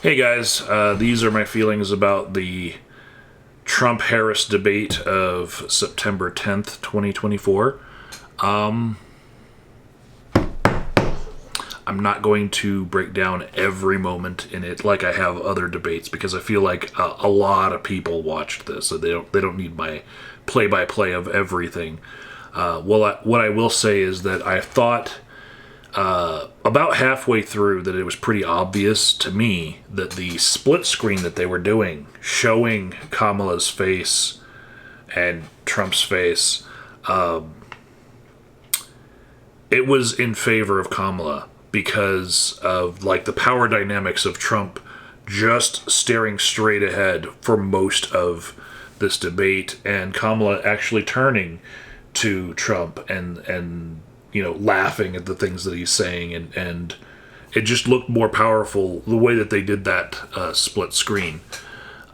Hey guys, these are my feelings about the Trump-Harris debate of September 10th, 2024. I'm not going to break down every moment in it like I have other debates because I feel like a lot of people watched this, so they don't need my play-by-play of everything. What I will say is that I thought about halfway through that it was pretty obvious to me that the split screen that they were doing, showing Kamala's face and Trump's face, it was in favor of Kamala because of like the power dynamics of Trump just staring straight ahead for most of this debate, and Kamala actually turning to Trump and laughing at the things that he's saying, and it just looked more powerful the way that they did that split screen.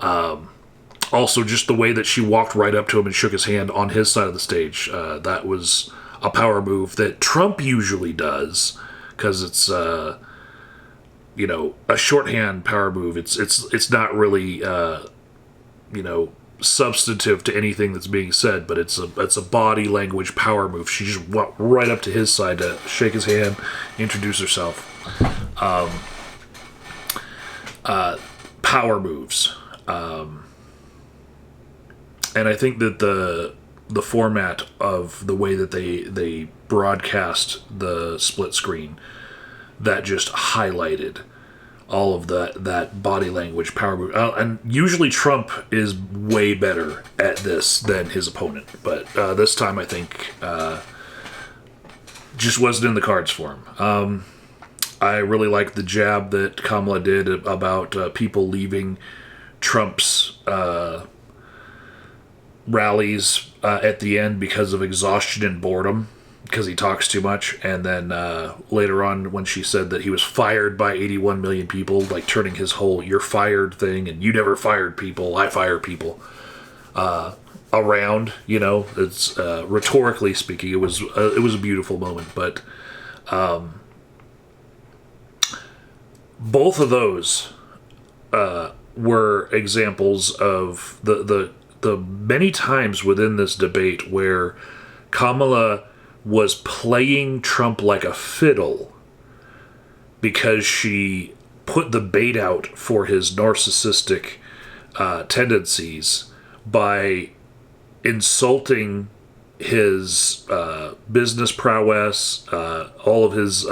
Also, just the way that she walked right up to him and shook his hand on his side of the stage, that was a power move that Trump usually does because it's a shorthand power move. It's not really substantive to anything that's being said, but it's a body language power move. She just went right up to his side to shake his hand, introduce herself. Power moves, and I think that the format of the way that they broadcast the split screen, that just highlighted all of that body language power move. And usually Trump is way better at this than his opponent, but this time I think just wasn't in the cards for him. I really liked the jab that Kamala did about people leaving Trump's rallies at the end because of exhaustion and boredom, because he talks too much. And then later on, when she said that he was fired by 81 million people, like turning his whole "you're fired" thing and "you never fired people, I fire people" around, it's rhetorically speaking, it was a beautiful moment. But both of those were examples of the many times within this debate where Kamala was playing Trump like a fiddle because she put the bait out for his narcissistic tendencies by insulting his business prowess, all of his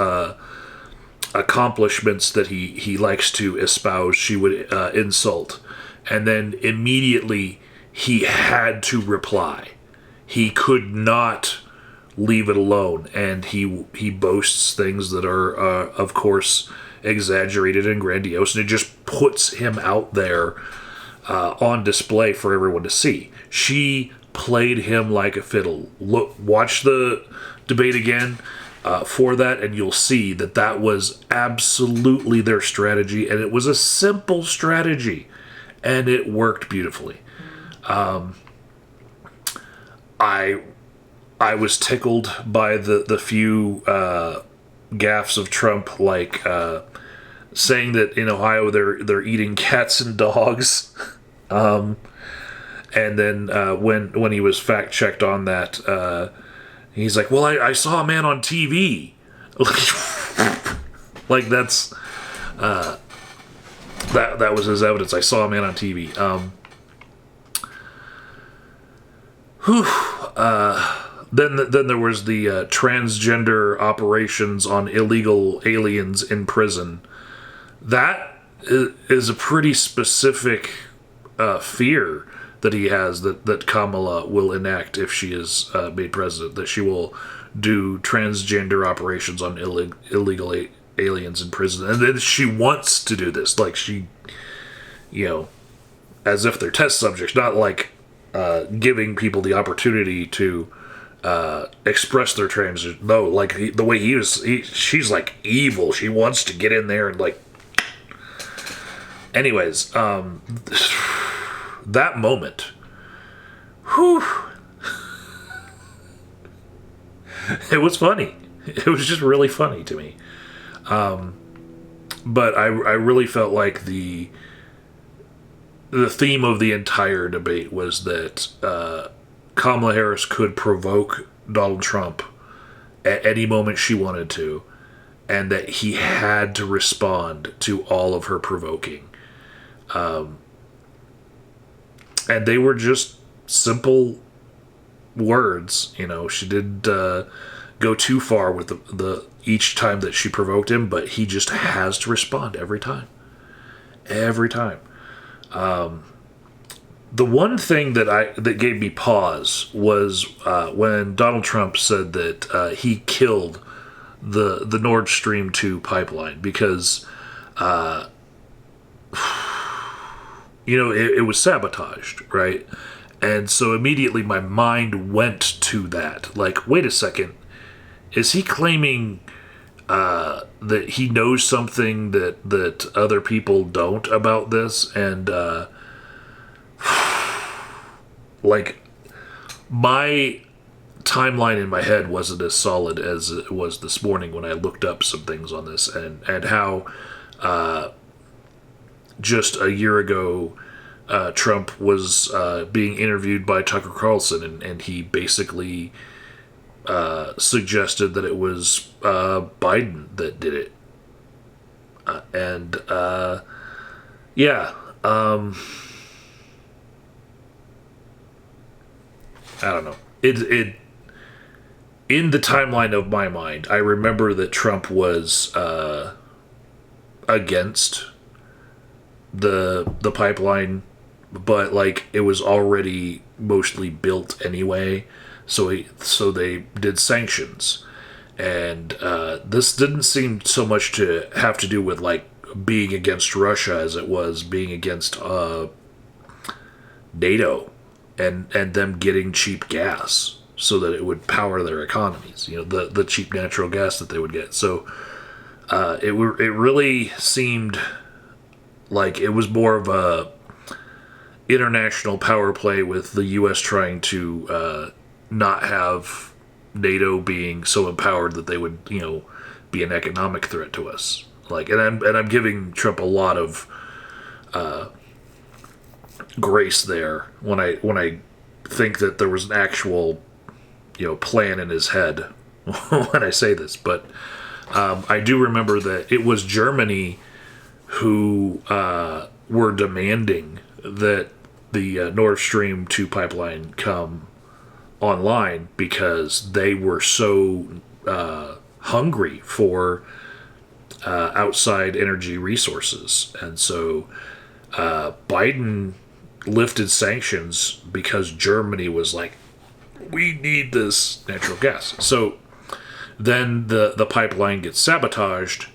accomplishments that he likes to espouse. She would insult, and then immediately he had to reply. He could not leave it alone, and he boasts things that are of course exaggerated and grandiose, and it just puts him out there on display for everyone to see. She played him like a fiddle. Watch the debate again for that, and you'll see that was absolutely their strategy, and it was a simple strategy, and it worked beautifully. I was tickled by the few gaffes of Trump, like saying that in Ohio they're eating cats and dogs, and then when he was fact checked on that, he's like, "Well, I saw a man on TV," like that's that was his evidence. I saw a man on TV. Then there was the transgender operations on illegal aliens in prison. That is a pretty specific fear that he has that Kamala will enact if she is made president, that she will do transgender operations on illegal aliens in prison. And then she wants to do this, like she, as if they're test subjects, not like giving people the opportunity to express their trans. No, like the way she's like evil. She wants to get in there and like. Anyways, that moment, whew, it was funny. It was just really funny to me. But I really felt like the theme of the entire debate was that Kamala Harris could provoke Donald Trump at any moment she wanted to, and that he had to respond to all of her provoking. And they were just simple words. She didn't go too far with the each time that she provoked him, but he just has to respond every time. Every time. The one thing that gave me pause was when Donald Trump said that he killed the Nord Stream 2 pipeline because it was sabotaged, right? And so immediately my mind went to that. Like, wait a second, is he claiming that he knows something that other people don't about this? And like, my timeline in my head wasn't as solid as it was this morning when I looked up some things on this, and how just a year ago Trump was being interviewed by Tucker Carlson, and he basically suggested that it was Biden that did it. I don't know. It in the timeline of my mind, I remember that Trump was against the pipeline, but like it was already mostly built anyway. So they did sanctions, and this didn't seem so much to have to do with like being against Russia as it was being against NATO and them getting cheap gas so that it would power their economies. The cheap natural gas that they would get. So it really seemed like it was more of a international power play with the U.S. trying to not have NATO being so empowered that they would, be an economic threat to us. Like, and I'm giving Trump a lot of grace there when I think that there was an actual, plan in his head when I say this. But I do remember that it was Germany who were demanding that the Nord Stream 2 pipeline come online because they were so hungry for outside energy resources. And so Biden lifted sanctions because Germany was like, we need this natural gas. So then the pipeline gets sabotaged,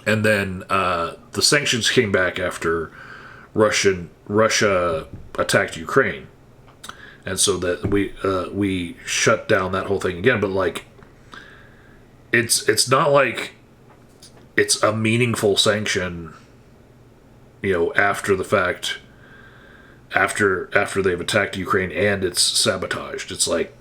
and then the sanctions came back after Russia attacked Ukraine, and so that we shut down that whole thing again. But like, it's not like it's a meaningful sanction, after the fact, after they've attacked Ukraine and it's sabotaged. It's like,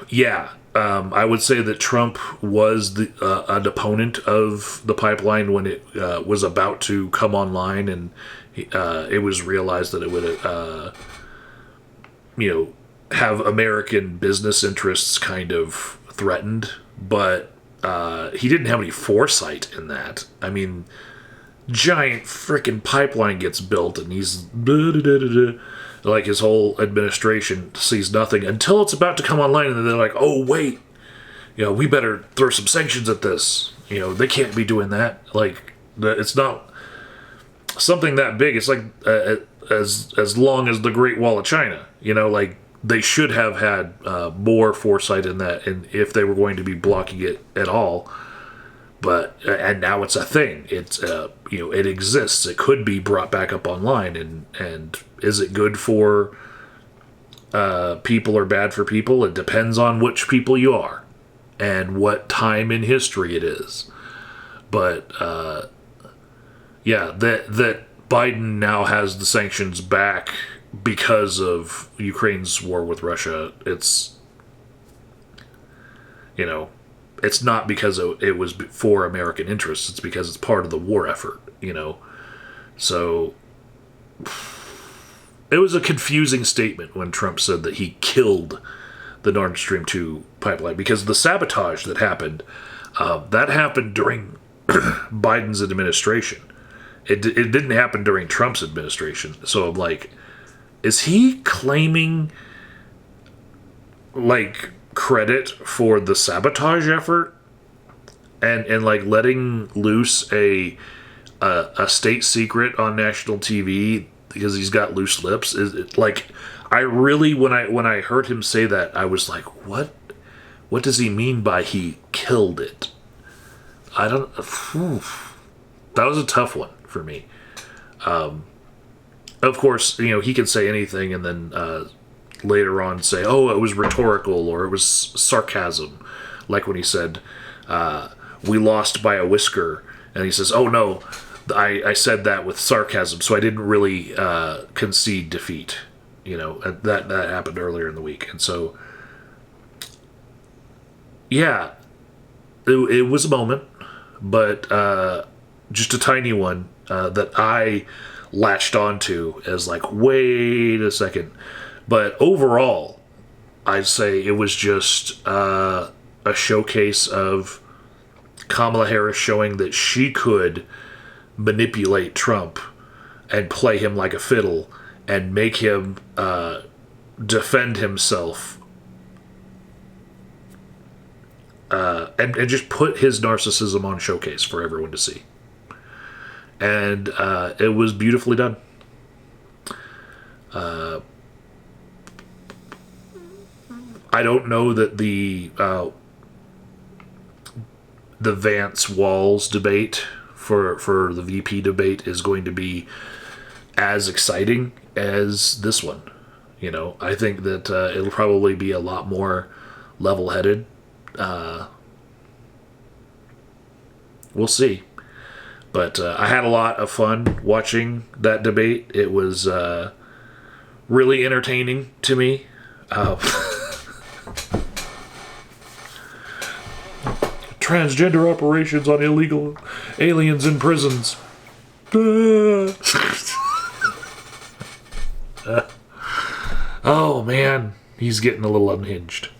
yeah, I would say that Trump was an opponent of the pipeline when it was about to come online, and it was realized that it would, have American business interests kind of threatened. But he didn't have any foresight in that. I mean, giant freaking pipeline gets built, and he's like, his whole administration sees nothing until it's about to come online, and then they're like, oh wait, we better throw some sanctions at this. They can't be doing that. Like, it's not something that big. It's like as long as the Great Wall of China. Like, they should have had more foresight in that, and if they were going to be blocking it at all. But and now it's a thing. It's it exists. It could be brought back up online, and is it good for people or bad for people? It depends on which people you are and what time in history it is. But that Biden now has the sanctions back because of Ukraine's war with Russia. It's it's not because it was for American interests. It's because it's part of the war effort, So it was a confusing statement when Trump said that he killed the Nord Stream 2 pipeline, because the sabotage that happened during Biden's administration. It didn't happen during Trump's administration. So I'm like, is he claiming like credit for the sabotage effort and like letting loose a state secret on national TV because he's got loose lips? Is it like, I really, when I heard him say that, I was like, what does he mean by he killed it? I don't. That was a tough one for me. Of course, he can say anything and then later on say, oh, it was rhetorical or it was sarcasm. Like when he said, we lost by a whisker. And he says, oh, no, I said that with sarcasm, so I didn't really concede defeat. That happened earlier in the week. And so, yeah, it was a moment, but just a tiny one that I latched onto as like, wait a second. But overall, I'd say it was just a showcase of Kamala Harris showing that she could manipulate Trump and play him like a fiddle and make him defend himself and just put his narcissism on showcase for everyone to see. And it was beautifully done. I don't know that the Vance-Walz debate for the VP debate is going to be as exciting as this one. I think that it'll probably be a lot more level-headed. We'll see. But I had a lot of fun watching that debate. It was really entertaining to me. Transgender operations on illegal aliens in prisons. Oh man, he's getting a little unhinged.